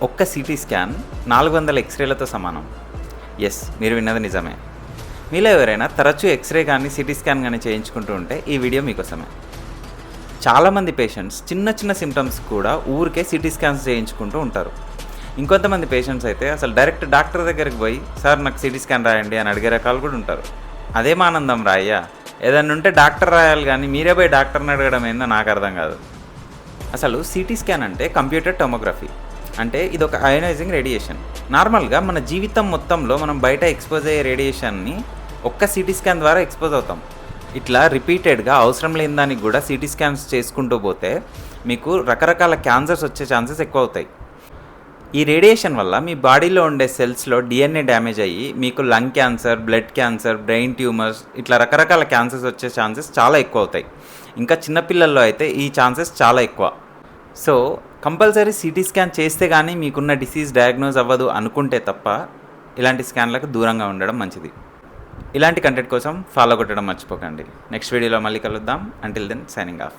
ఒక్క CT scan 400 ఎక్స్రేలతో సమానం. Yes, మీరు విన్నది నిజమే. మీలో ఎవరైనా తరచూ ఎక్స్రే కానీ సిటీ స్కాన్ కానీ చేయించుకుంటూ ఉంటే ఈ వీడియో మీకోసమే. చాలామంది పేషెంట్స్ చిన్న చిన్న సిమ్టమ్స్ కూడా ఊరికే సిటీ స్కాన్స్ చేయించుకుంటూ ఉంటారు. ఇంకొంతమంది పేషెంట్స్ అయితే అసలు డైరెక్ట్ డాక్టర్ దగ్గరికి పోయి సార్ నాకు సిటీ స్కాన్ రాయండి అని అడిగే రకాలు కూడా ఉంటారు. అదేం ఆనందం రాయ్యా, ఏదన్నా ఉంటే డాక్టర్ రాయాలి కానీ మీరే పోయి డాక్టర్ని అడగడం ఏందో నాకు అర్థం కాదు. అసలు సిటీ స్కాన్ అంటే కంప్యూటర్ టోమోగ్రఫీ. అంటే ఇది ఒక అయోనైజింగ్ రేడియేషన్. నార్మల్గా మన జీవితం మొత్తంలో మనం బయట ఎక్స్పోజ్ అయ్యే రేడియేషన్ని ఒక్క సిటీ స్కాన్ ద్వారా ఎక్స్పోజ్ అవుతాం. ఇట్లా రిపీటెడ్గా అవసరం లేని దానికి కూడా సిటీ స్కాన్స్ చేసుకుంటూ పోతే మీకు రకరకాల క్యాన్సర్స్ వచ్చే ఛాన్సెస్ ఎక్కువ అవుతాయి. ఈ రేడియేషన్ వల్ల మీ బాడీలో ఉండే సెల్స్లో డిఎన్ఏ డ్యామేజ్ అయ్యి మీకు lung cancer, blood cancer, brain tumours ఇట్లా రకరకాల క్యాన్సర్స్ వచ్చే ఛాన్సెస్ చాలా ఎక్కువ అవుతాయి. ఇంకా చిన్నపిల్లల్లో అయితే ఈ ఛాన్సెస్ చాలా ఎక్కువ. సో కంపల్సరీ సిటీ స్కాన్ చేస్తే కానీ మీకున్న డిసీజ్ డయాగ్నోజ్ అవ్వదు అనుకుంటే తప్ప ఇలాంటి స్కాన్లకు దూరంగా ఉండడం మంచిది. ఇలాంటి కంటెంట్ కోసం ఫాలో కొట్టడం మర్చిపోకండి. నెక్స్ట్ వీడియోలో మళ్ళీ కలుద్దాం. Until then signing of.